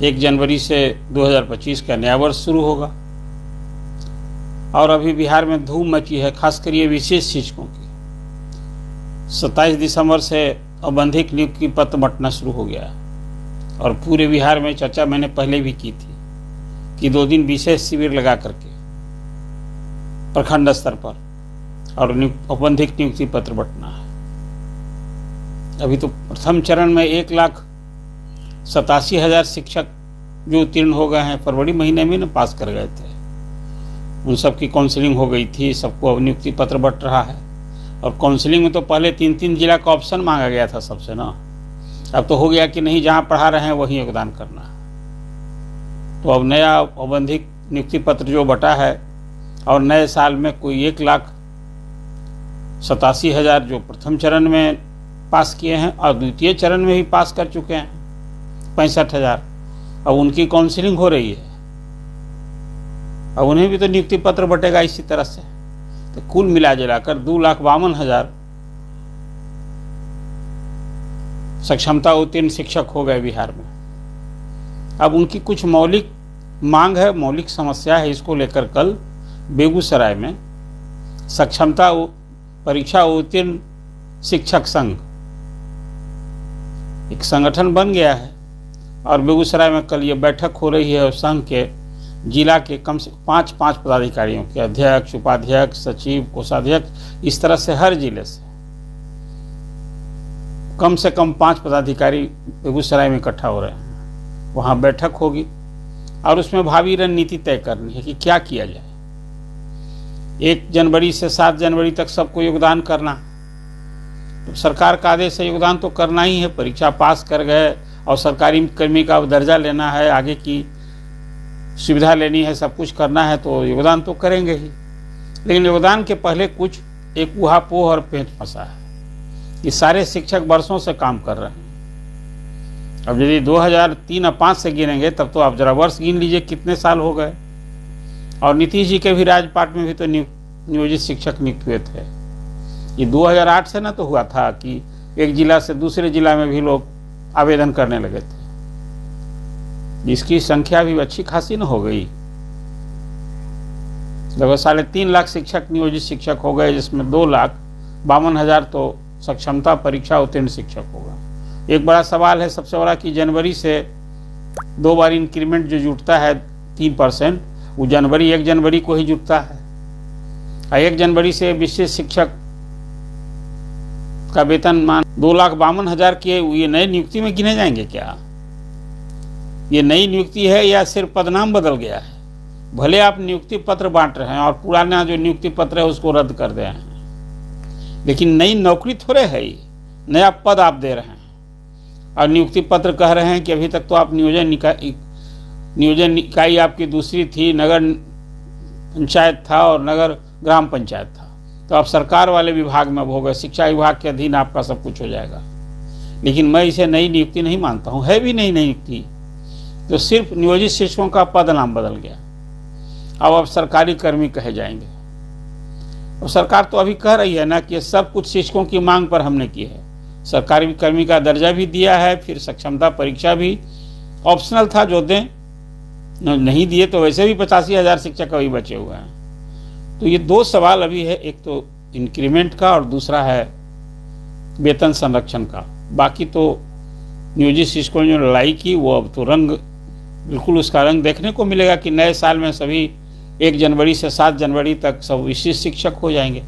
1 जनवरी से 2025 का नया वर्ष शुरू होगा और अभी बिहार में धूम मची है, खासकर ये विशेष शिक्षकों की। 27 दिसंबर से औपबंधिक नियुक्ति पत्र बंटना शुरू हो गया और पूरे बिहार में चर्चा मैंने पहले भी की थी कि 2 दिन विशेष शिविर लगा करके प्रखंड स्तर पर और औपबंधिक नियुक्ति पत्र बंटना है। अभी तो प्रथम चरण में 1,87,000 शिक्षक जो उत्तीर्ण हो गए हैं, फरवरी महीने में न पास कर गए थे, उन सब की काउंसलिंग हो गई थी, सबको अब नियुक्ति पत्र बंट रहा है। और काउंसलिंग में तो पहले 3-3 जिला का ऑप्शन मांगा गया था सबसे ना, अब तो हो गया कि नहीं, जहां पढ़ा रहे हैं वहीं योगदान करना है। तो अब नया औपबंधिक नियुक्ति पत्र जो बटा है और नए साल में कोई 1,87,000 जो प्रथम चरण में पास किए हैं और द्वितीय चरण में भी पास कर चुके हैं 65,000, अब उनकी काउंसलिंग हो रही है। अब उन्हें भी तो नियुक्ति पत्र बटेगा इसी तरह से। तो कुल मिला जुलाकर 2,52,000 सक्षमता उत्तीर्ण शिक्षक हो गए बिहार में। अब उनकी कुछ मौलिक मांग है, मौलिक समस्या है, इसको लेकर कल बेगूसराय में सक्षमता परीक्षा उत्तीर्ण शिक्षक संघ एक संगठन बन गया है और बेगूसराय में कल ये बैठक हो रही है और संघ के जिला के कम से 5 पदाधिकारियों के, अध्यक्ष, उपाध्यक्ष, सचिव, कोषाध्यक्ष, इस तरह से हर जिले से कम 5 पदाधिकारी बेगूसराय में इकट्ठा हो रहे हैं। वहाँ बैठक होगी और उसमें भावी रणनीति तय करनी है कि क्या किया जाए। 1 जनवरी से 7 जनवरी तक सबको योगदान करना, तो सरकार का आदेश है, योगदान तो करना ही है। परीक्षा पास कर गए और सरकारी कर्मी का दर्जा लेना है, आगे की सुविधा लेनी है, सब कुछ करना है, तो योगदान तो करेंगे ही। लेकिन योगदान के पहले कुछ एक ऊहापोह और पेंच फंसा है। ये सारे शिक्षक वर्षों से काम कर रहे हैं। अब यदि 2003 और 5 से गिनेंगे तब तो आप जरा वर्ष गिन लीजिए कितने साल हो गए। और नीतीश जी के भी राजपाट में भी तो नियोजित शिक्षक नियुक्त हुए थे। ये 2008 से ना तो हुआ था कि एक जिला से दूसरे जिला में भी लोग आवेदन करने लगे थे, इसकी संख्या भी अच्छी खासी न हो गई। लगभग 3.5 लाख शिक्षक नियोजित शिक्षक हो गए, जिसमें 2,52,000 तो सक्षमता परीक्षा उत्तीर्ण शिक्षक होगा। एक बड़ा सवाल है, सबसे बड़ा, कि जनवरी से 2 बार इंक्रीमेंट जो जुटता है 3%, वो 1 जनवरी को ही जुटता है। और 1 जनवरी से विशेष शिक्षक का वेतन मान 2,52,000 के ये नए नियुक्ति में गिने जाएंगे क्या? ये नई नियुक्ति है या सिर्फ पदनाम बदल गया है? भले आप नियुक्ति पत्र बांट रहे हैं और पुराना जो नियुक्ति पत्र है उसको रद्द कर दे रहे हैं, लेकिन नई नौकरी थोड़े है, ये नया पद आप दे रहे हैं। और नियुक्ति पत्र कह रहे हैं कि अभी तक तो आप नियोजन इकाई आपकी दूसरी थी, नगर पंचायत था और नगर ग्राम पंचायत था, तो आप सरकार वाले विभाग में अब हो गए, शिक्षा विभाग के अधीन आपका सब कुछ हो जाएगा। लेकिन मैं इसे नई नियुक्ति नहीं मानता हूँ, है भी नहीं नई नियुक्ति, तो सिर्फ नियोजित शिक्षकों का पद नाम बदल गया। अब सरकारी कर्मी कहे जाएंगे। और सरकार तो अभी कह रही है ना कि सब कुछ शिक्षकों की मांग पर हमने की है। सरकारी कर्मी का दर्जा भी दिया है, फिर सक्षमता परीक्षा भी ऑप्शनल था, जो दें, नहीं दिए तो वैसे भी 85,000 शिक्षक अभी बचे हुए हैं। तो ये 2 सवाल अभी है, एक तो इंक्रीमेंट का और दूसरा है वेतन संरक्षण का। बाकी तो नियोजित शिक्षकों ने जो लड़ाई की वो अब तो बिल्कुल उसका रंग देखने को मिलेगा कि नए साल में सभी 1 जनवरी से 7 जनवरी तक सब विशेष शिक्षक हो जाएंगे।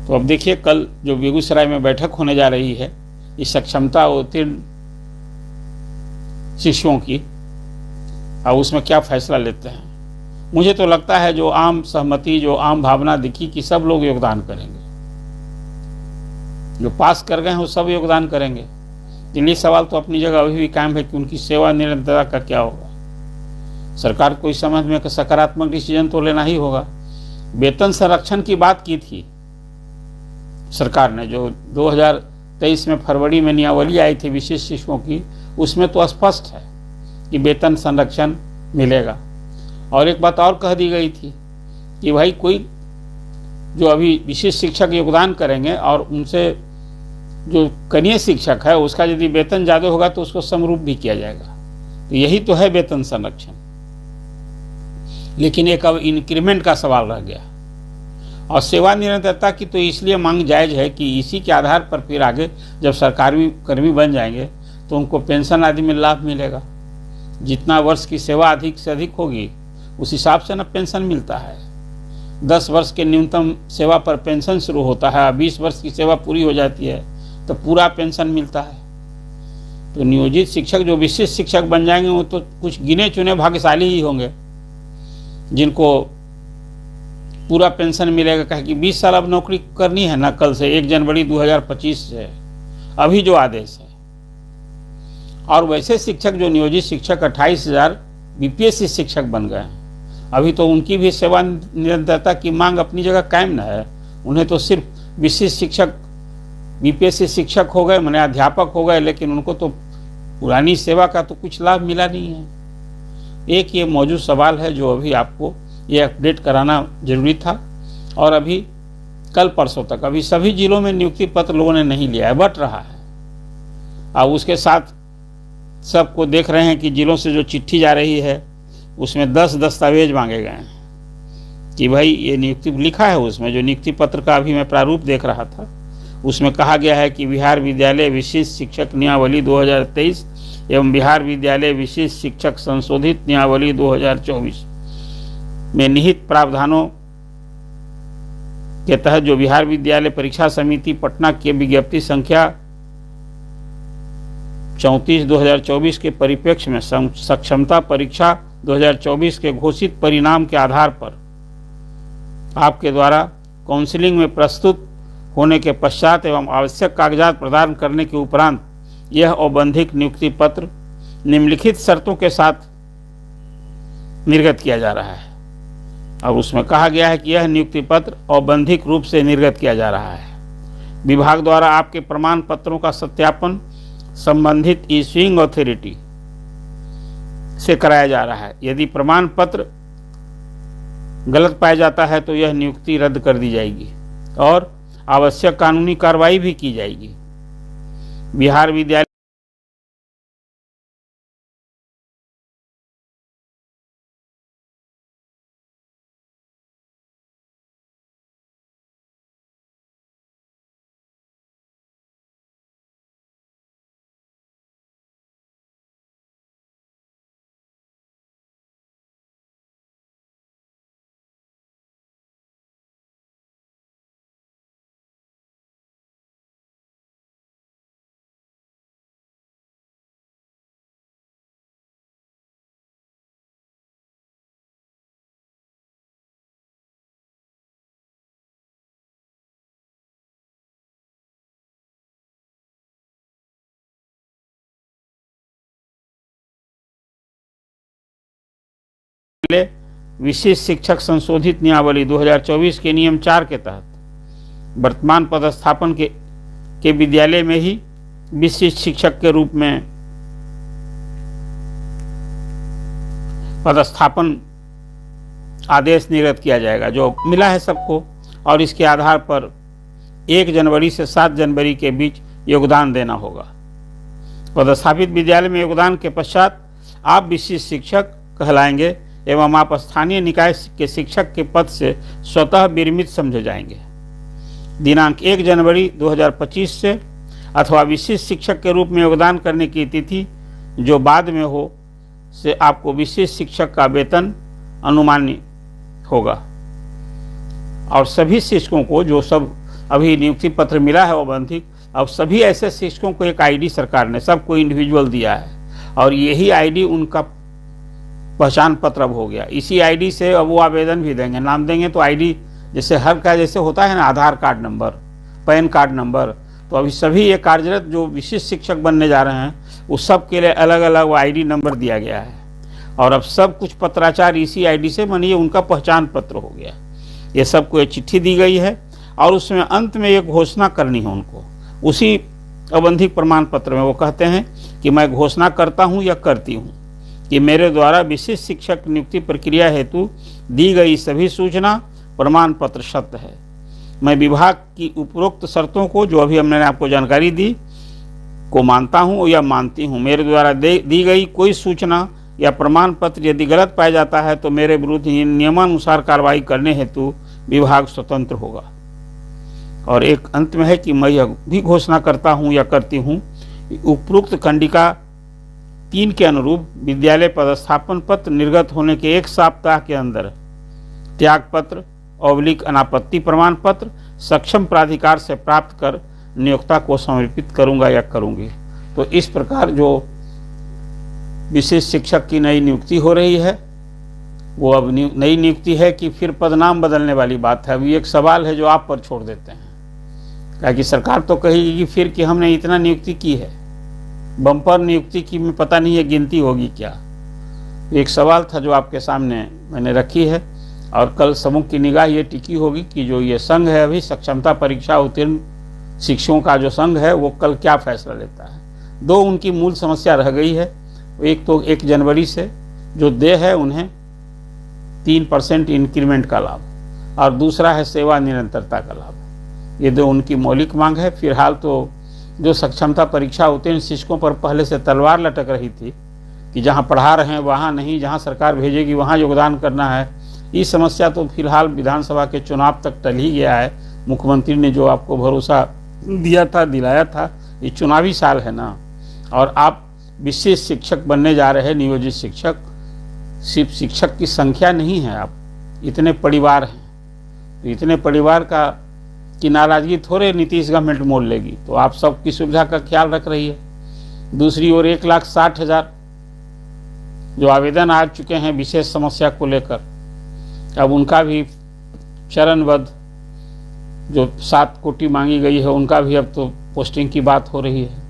तो अब देखिए कल जो बेगूसराय में बैठक होने जा रही है इस सक्षमता उत्तीर्ण शिक्षकों की, अब उसमें क्या फैसला लेते हैं। मुझे तो लगता है जो आम सहमति, जो आम भावना दिखी कि सब लोग योगदान करेंगे, जो पास कर गए हैं वो सब योगदान करेंगे। दिल्ली सवाल तो अपनी जगह अभी भी कायम है कि उनकी सेवा निरंतरता का क्या होगा। सरकार को इस समझ में सकारात्मक डिसीजन तो लेना ही होगा। वेतन संरक्षण की बात की थी सरकार ने, जो 2023 में फरवरी में नियमावली आई थी विशेष शिक्षकों की, उसमें तो स्पष्ट है कि वेतन संरक्षण मिलेगा। और एक बात और कह दी गई थी कि भाई कोई जो अभी विशेष शिक्षक योगदान करेंगे और उनसे जो कनीय शिक्षक है उसका यदि वेतन ज़्यादा होगा तो उसको समरूप भी किया जाएगा। तो यही तो है वेतन संरक्षण। लेकिन एक अब इंक्रीमेंट का सवाल रह गया। और सेवा निरंतरता की तो इसलिए मांग जायज है कि इसी के आधार पर फिर आगे जब सरकारी कर्मी बन जाएंगे तो उनको पेंशन आदि में लाभ मिलेगा। जितना वर्ष की सेवा अधिक से अधिक होगी उस हिसाब से ना पेंशन मिलता है। 10 वर्ष के न्यूनतम सेवा पर पेंशन शुरू होता है, 20 वर्ष की सेवा पूरी हो जाती है तो पूरा पेंशन मिलता है। तो नियोजित शिक्षक जो विशिष्ट शिक्षक बन जाएंगे वो तो कुछ गिने चुने भाग्यशाली ही होंगे जिनको पूरा पेंशन मिलेगा। कहे कि 20 साल अब नौकरी करनी है ना, कल से 1 जनवरी 2025 से अभी जो आदेश है। और वैसे शिक्षक जो नियोजित शिक्षक 28,000 बीपीएससी शिक्षक बन गए हैं, अभी तो उनकी भी सेवा निरंतरता की मांग अपनी जगह कायम न है। उन्हें तो सिर्फ विशिष्ट शिक्षक बीपीएससी शिक्षक हो गए, माने अध्यापक हो गए, लेकिन उनको तो पुरानी सेवा का तो कुछ लाभ मिला नहीं है। एक ये मौजूद सवाल है जो अभी आपको ये अपडेट कराना जरूरी था। और अभी कल परसों तक अभी सभी जिलों में नियुक्ति पत्र लोगों ने नहीं लिया है, बट रहा है। अब उसके साथ सबको देख रहे हैं कि जिलों से जो चिट्ठी जा रही है उसमें 10 दस्तावेज मांगे गए हैं कि भाई ये नियुक्ति लिखा है। उसमें जो नियुक्ति पत्र का अभी मैं प्रारूप देख रहा था उसमें कहा गया है कि बिहार विद्यालय विशिष्ट शिक्षक नियमावली 2023 एवं बिहार विद्यालय विशिष्ट शिक्षक संशोधित नियमावली 2024 में निहित प्रावधानों के तहत जो बिहार विद्यालय परीक्षा समिति पटना के विज्ञप्ति संख्या 34/2024 के परिप्रेक्ष्य में सक्षमता परीक्षा 2024 के घोषित परिणाम के आधार पर आपके द्वारा काउंसलिंग में प्रस्तुत होने के पश्चात एवं आवश्यक कागजात प्रदान करने के उपरांत यह औबंधिक नियुक्ति पत्र निम्नलिखित शर्तों के साथ निर्गत किया जा रहा है। अब उसमें कहा गया है कि यह नियुक्ति पत्र औबंधिक रूप से निर्गत किया जा रहा है। विभाग द्वारा आपके प्रमाण पत्रों का सत्यापन संबंधित इश्यूइंग अथॉरिटी से कराया जा रहा है। यदि प्रमाण पत्र गलत पाया जाता है तो यह नियुक्ति रद्द कर दी जाएगी और आवश्यक कानूनी कार्रवाई भी की जाएगी। बिहार विद्यालय विशिष्ट शिक्षक संशोधित नियमावली 2024 के नियम 4 के तहत वर्तमान पदस्थापन के विद्यालय में ही विशिष्ट शिक्षक के रूप में पदस्थापन आदेश निर्गत किया जाएगा जो मिला है सबको। और इसके आधार पर 1 जनवरी से 7 जनवरी के बीच योगदान देना होगा। पदस्थापित विद्यालय में योगदान के पश्चात आप विशिष्ट शिक्षक कहलाएंगे एवं आप स्थानीय निकाय के शिक्षक के पद से स्वतः विरमित समझे जाएंगे। दिनांक 1 जनवरी 2025 से अथवा विशिष्ट शिक्षक के रूप में योगदान करने की तिथि जो बाद में हो से आपको विशिष्ट शिक्षक का वेतन अनुमान्य होगा। और सभी शिक्षकों को जो सब अभी नियुक्ति पत्र मिला है औबंधिक, अब सभी ऐसे शिक्षकों को एक आईडी सरकार ने सबको इंडिविजुअल दिया है और यही आईडी उनका पहचान पत्र अब हो गया। इसी आईडी से अब वो आवेदन भी देंगे। नाम देंगे तो आईडी जैसे हर का जैसे होता है ना, Aadhaar card number, PAN card number, तो अभी सभी ये कार्यरत जो विशिष्ट शिक्षक बनने जा रहे हैं उस सब के लिए अलग अलग वो आईडी नंबर दिया गया है। और अब सब कुछ पत्राचार इसी आईडी से मानिए उनका पहचान पत्र हो गया। ये सबको एक चिट्ठी दी गई है और उसमें अंत में एक घोषणा करनी है उनको। उसी औबंधिक प्रमाण पत्र में वो कहते हैं कि मैं घोषणा करता हूँ या करती हूँ कि मेरे द्वारा विशिष्ट शिक्षक नियुक्ति प्रक्रिया हेतु दी गई सभी सूचना प्रमाण पत्र सत्य है। मैं विभाग की उपरोक्त शर्तों को जो अभी हमने आपको जानकारी दी को मानता हूँ या मानती हूँ। मेरे द्वारा दी गई कोई सूचना या प्रमाण पत्र यदि गलत पाया जाता है तो मेरे विरुद्ध नियमानुसार कार्रवाई करने हेतु विभाग स्वतंत्र होगा। और एक अंत में है कि मैं यह भी घोषणा करता हूँ या करती हूँ, उपरोक्त खंडिका 3 के अनुरूप विद्यालय पदस्थापन पत्र निर्गत होने के 1 सप्ताह के अंदर त्याग पत्र / अनापत्ति प्रमाण पत्र सक्षम प्राधिकार से प्राप्त कर नियोक्ता को समर्पित करूंगा या करूंगी। तो इस प्रकार जो विशेष शिक्षक की नई नियुक्ति हो रही है वो अब नई नियुक्ति है कि फिर पदनाम बदलने वाली बात है। अभी एक सवाल है जो आप पर छोड़ देते हैं, क्या कि सरकार तो कहेगी कि फिर कि हमने इतना नियुक्ति की है, बम्पर नियुक्ति की में पता नहीं है गिनती होगी क्या। एक सवाल था जो आपके सामने मैंने रखी है और कल समूह की निगाह ये टिकी होगी कि जो ये संघ है अभी सक्षमता परीक्षा उत्तीर्ण शिक्षकों का जो संघ है वो कल क्या फैसला लेता है। 2 उनकी मूल समस्या रह गई है। एक तो 1 जनवरी से जो देय है उन्हें 3% इंक्रीमेंट का लाभ और दूसरा है सेवा निरंतरता का लाभ। ये 2 उनकी मौलिक मांग है। फिलहाल तो जो सक्षमता परीक्षा उत्तीर्ण शिक्षकों पर पहले से तलवार लटक रही थी कि जहाँ पढ़ा रहे हैं वहाँ नहीं, जहाँ सरकार भेजेगी वहाँ योगदान करना है, ये समस्या तो फिलहाल विधानसभा के चुनाव तक टल ही गया है। मुख्यमंत्री ने जो आपको भरोसा दिया था, दिलाया था, ये चुनावी साल है ना, और आप विशेष शिक्षक बनने जा रहे हैं, नियोजित शिक्षक। सिर्फ शिक्षक की संख्या नहीं है, आप इतने परिवार हैं, तो इतने परिवार की नाराजगी थोड़े नीतीश गवर्नमेंट मोल लेगी। तो आप सबकी सुविधा का ख्याल रख रही है। दूसरी ओर 1,60,000 जो आवेदन आ चुके हैं विशेष समस्या को लेकर, अब उनका भी चरणबद्ध जो 7 कोटि मांगी गई है उनका भी अब तो पोस्टिंग की बात हो रही है।